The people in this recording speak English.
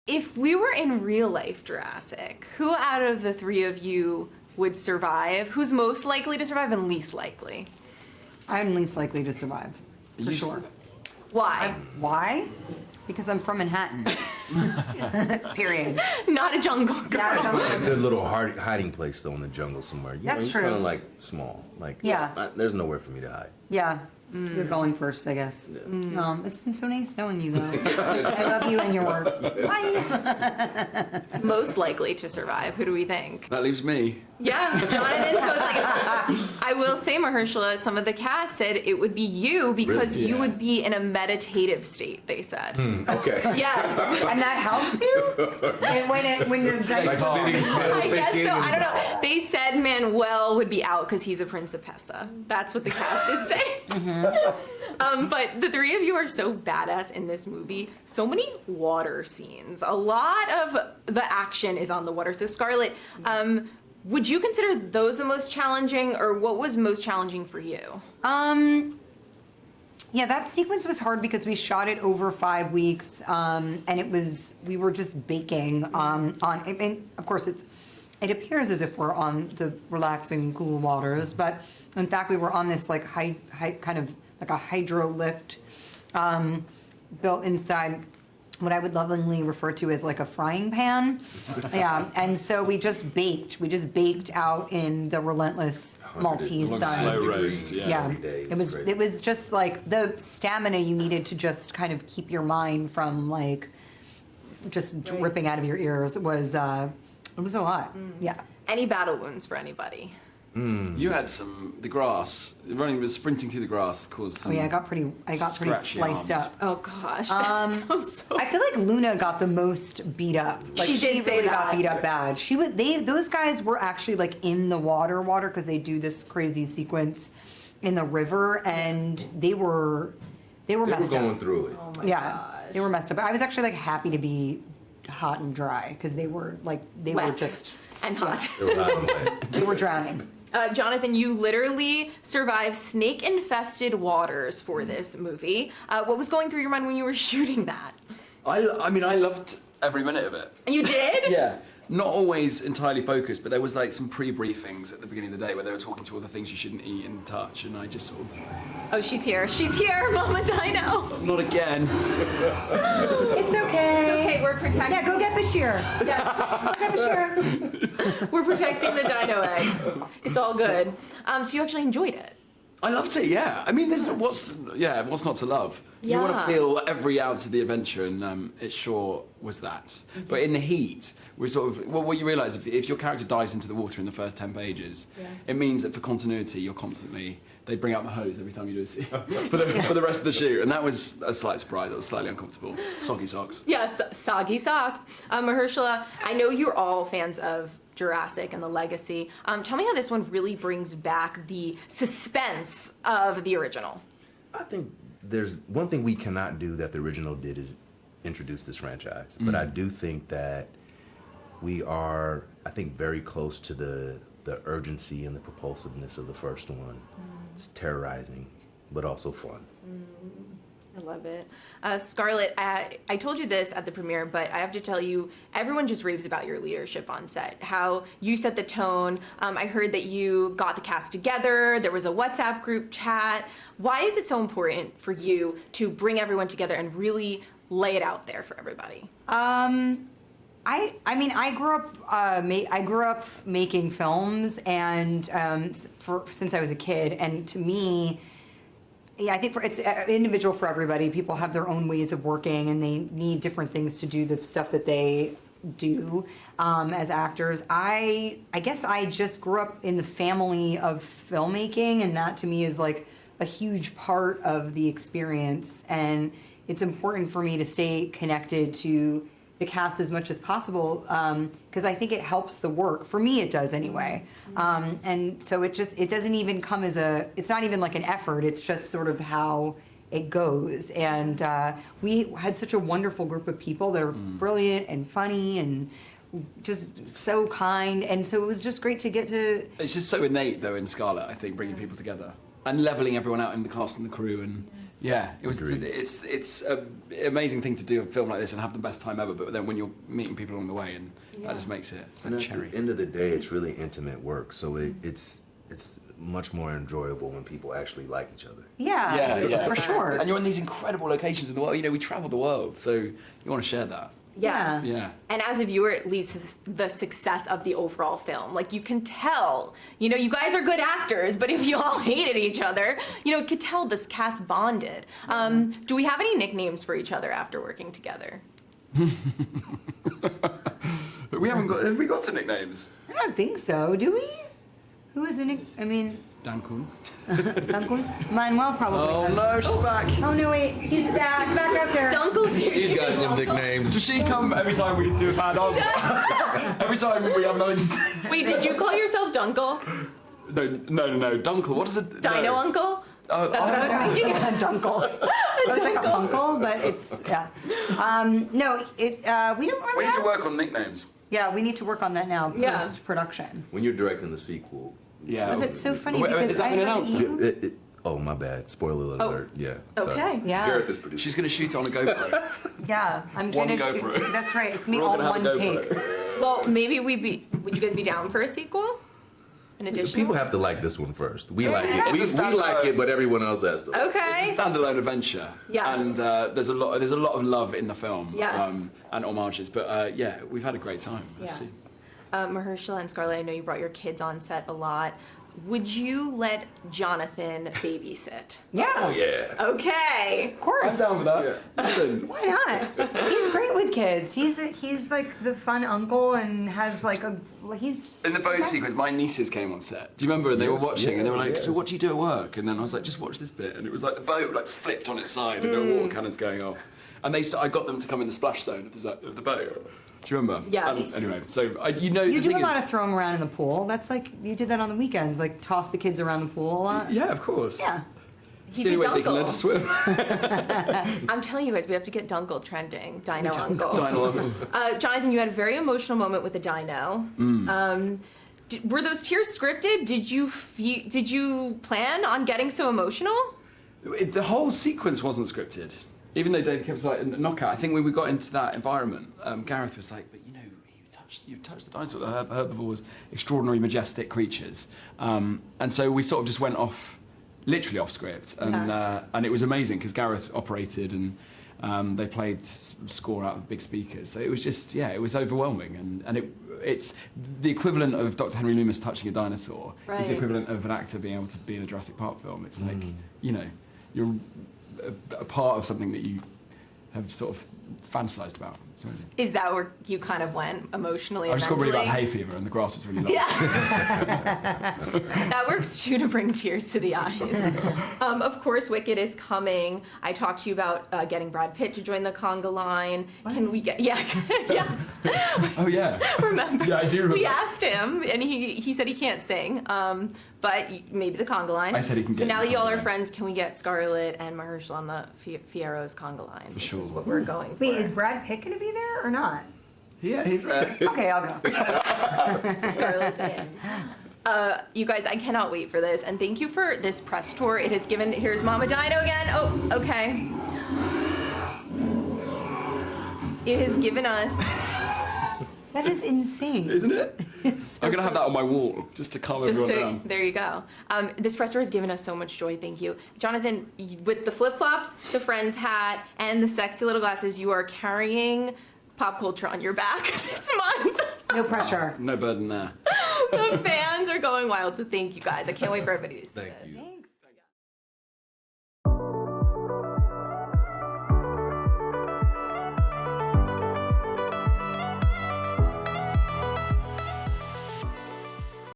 If we were in real life Jurassic, who out of the three of you would survive? Who's most likely to survive and least likely? I'm least likely to survive, for sure. Why? Why? Because I'm from Manhattan. Period. Not a jungle girl. Not a jungle girl. There's a little hiding place though in the jungle somewhere. That's true. Kind of like small. Like there's nowhere for me to hide. Yeah. You're going first, I guess. It's been so nice knowing you, though. I love you and your work. Bye. Most likely to survive. Who do we think? That leaves me. Yeah, Jonathan's most likely. I will say, Mahershala, some of the cast said it would be you because you would be in a meditative state, they said. Okay. Yes. And that helps you? And when you're like sitting still. I guess so. I don't know. They said Manuel would be out because he's a Principessa. That's what the cast is saying. But the three of you are so badass in this movie. So many water scenes. A lot of the action is on the water. So Scarlett, would you consider those the most challenging, or what was most challenging for you? Yeah, that sequence was hard because we shot it over 5 weeks, and we were just baking I mean, of course, it appears as if we're on the relaxing, cool waters, but in fact, we were on this like kind of like a hydro lift built inside what I would lovingly refer to as like a frying pan. Yeah, and so we just baked. We just baked out in the relentless Maltese sun. Slow roast. Yeah, it was just like the stamina you needed to just kind of keep your mind from like just dripping out of your ears. It was a lot. Yeah. Any battle wounds for anybody? You had the grass, sprinting through the grass caused some. Oh yeah, I got pretty sliced up. Oh gosh, that sounds so. I feel like Luna got the most beat up. Like, she did say really that. got beat up bad. Those guys were actually like in the water because they do this crazy sequence in the river, and they were messed up. Going through it. Oh my gosh. They were messed up. I was actually like happy to be hot and dry because they were Wet. were just and hot. They were hot and wet. They were drowning. Jonathan, you literally survived snake-infested waters for this movie. What was going through your mind when you were shooting that? I mean, I loved every minute of it. You did? Yeah. Not always entirely focused, but there was like some pre-briefings at the beginning of the day where they were talking to all the things you shouldn't eat and touch, and I just sort of... Oh, she's here. She's here, Mama Dino. Not again. It's okay. It's okay, we're protecting... Yeah, go get Bashir. Yes. Go get Bashir. We're protecting the dino eggs. It's all good. So you actually enjoyed it? I loved it, yeah. I mean, what's not to love? You want to feel every ounce of the adventure, and it sure was that. But in the heat, we're sort of, what you realise, if your character dives into the water in the first 10 pages, it means that for continuity, you're constantly, they bring out the hose every time you do a scene for the rest of the shoot, and that was a slight surprise. It was slightly uncomfortable. Soggy socks. Yes, soggy socks. Mahershala, I know you're all fans of Jurassic and the legacy. Tell me how this one really brings back the suspense of the original. I think there's one thing we cannot do that the original did is introduce this franchise. But I do think that we are, I think, very close to the urgency and the propulsiveness of the first one. It's terrorizing, but also fun. I love it. Scarlett, I told you this at the premiere, but I have to tell you, everyone just raves about your leadership on set, how you set the tone. I heard that you got the cast together, there was a WhatsApp group chat. Why is it so important for you to bring everyone together and really lay it out there for everybody? I mean, I grew up making films, and since I was a kid, and to me, yeah, I think it's individual for everybody. People have their own ways of working, and they need different things to do the stuff that they do as actors. I guess I just grew up in the family of filmmaking, and that to me is like a huge part of the experience. And it's important for me to stay connected to the cast as much as possible, because I think it helps the work. For me, it does anyway. And so it doesn't even come as it's not even like an effort, it's just sort of how it goes. And we had such a wonderful group of people that are brilliant and funny and just so kind. And so it was just great to get to... It's just so innate, though, in Scarlett, I think, bringing people together and levelling everyone out in the cast and the crew. And Yeah, it was. Agreed. It's an amazing thing to do a film like this and have the best time ever. But then when you're meeting people along the way, and that just makes it's And that at cherry. the end of the day, it's really intimate work. So it's much more enjoyable when people actually like each other. Yeah, for sure. And you're in these incredible locations in the world. You know, we travel the world, so you want to share that. Yeah. Yeah. And as a viewer, it leads to the success of the overall film. Like, you can tell, you know, you guys are good actors, but if you all hated each other, you know, you could tell this cast bonded. Do we have any nicknames for each other after working together? Have we got to nicknames? I don't think so. Do we? Who is in it? I mean, Dan Kuhn. Dunkel? Manuel probably. Oh does. no, she's back. Oh no, wait, he's back up there. Dunkel's here. These guys have nicknames. Does she come every time we do a bad answer? Every time we have nothing to say. Wait, did you call yourself Dunkel? No. Dunkel. What is it? Dino no. Uncle? Oh, That's what I was thinking. Dunkel. It's like a funkle, but it's no. We don't really. We need to have- work on nicknames. Yeah, we need to work on that now. Yeah. Post production. When you're directing the sequel, Yeah. Because it's so funny Wait, because is that I been read announced? you. oh my bad, spoiler alert. Yeah. sorry. Okay. Yeah. Gareth is producing. She's going to shoot it on a GoPro. Yeah, I'm One gonna GoPro. shoot. That's right. It's gonna be We're all all gonna have one a take. GoPro. Well, maybe would you guys be down for a sequel? An additional? People have to like this one first. We like it. It's a We like standalone. it, but everyone else has to. Okay. It's a standalone adventure. Yes. And there's a lot of love in the film. Yes. And homages. But yeah, we've had a great time. Let's Yeah. see. Mahershala and Scarlett, I know you brought your kids on set a lot. Would you let Jonathan babysit? Yeah. Oh yeah. Okay. Of course. I'm down for that. Listen. Why not? He's great with kids. He's like the fun uncle and has like he's In the boat sequence, my nieces came on set. Do you remember? And they were Yes, watching, and they were like, yes. "So what do you do at work?" And then I was like, "Just watch this bit." And it was like the boat like flipped on its side, and there were water cannons going off. And I got them to come in the splash zone of the boat. Do you remember? Yes. Anyway, so you You do the a thing lot is- of throw them around in the pool. That's like you did that on the weekends, like toss the kids around the pool a lot. Yeah, of course. Yeah. It's He's the a only way they can learn to Dunkel. swim. I'm telling you guys, we have to get Dunkel trending. Dino Uncle. Dino. Jonathan, you had a very emotional moment with a dino. Were those tears scripted? Did you plan on getting so emotional? The whole sequence wasn't scripted. Even though David kept like knockout, I think when we got into that environment, Gareth was like, "But you know, you touched the dinosaur, the herbivores, extraordinary, majestic creatures," and so we sort of just went off, literally off script, and it was amazing because Gareth operated and they played score out of big speakers, so it was just it was overwhelming, and it's the equivalent of Dr. Henry Loomis touching a dinosaur. Right. It's the equivalent of an actor being able to be in a Jurassic Park film. It's like you're a part of something that you have sort of fantasized about. So, Is that where you kind of went emotionally? I And just got really bad mentally? hay fever and the grass was really low. Yeah. That works too to bring tears to the eyes. Of course, Wicked is coming. I talked to you about getting Brad Pitt to join the Conga Line. Can we get? Yeah. Yes. Oh yeah. Remember? Yeah, I do remember. We asked him, and he said he can't sing. But maybe the Conga Line. I said he can So get now the that y'all Conga are Line. friends, can we get Scarlett and Mahershala on the Fiero's Conga Line? This sure. is what we're going for. Wait, is Brad Pitt gonna be there or not? Yeah, he's there. Okay, I'll go. Scarlett's in. You guys, I cannot wait for this, and thank you for this press tour. It has given. Here's Mama Dino again. Oh, okay. It has given us. That is insane. Isn't it? It's so I'm gonna have that on my wall just to calm everyone down. There you go. This press tour has given us so much joy. Thank you, Jonathan. With the flip flops, the Friends hat, and the sexy little glasses, you are carrying pop culture on your back this month. no pressure. No burden there. The fans are going wild. So thank you guys. I can't wait for everybody to see Thank this. you.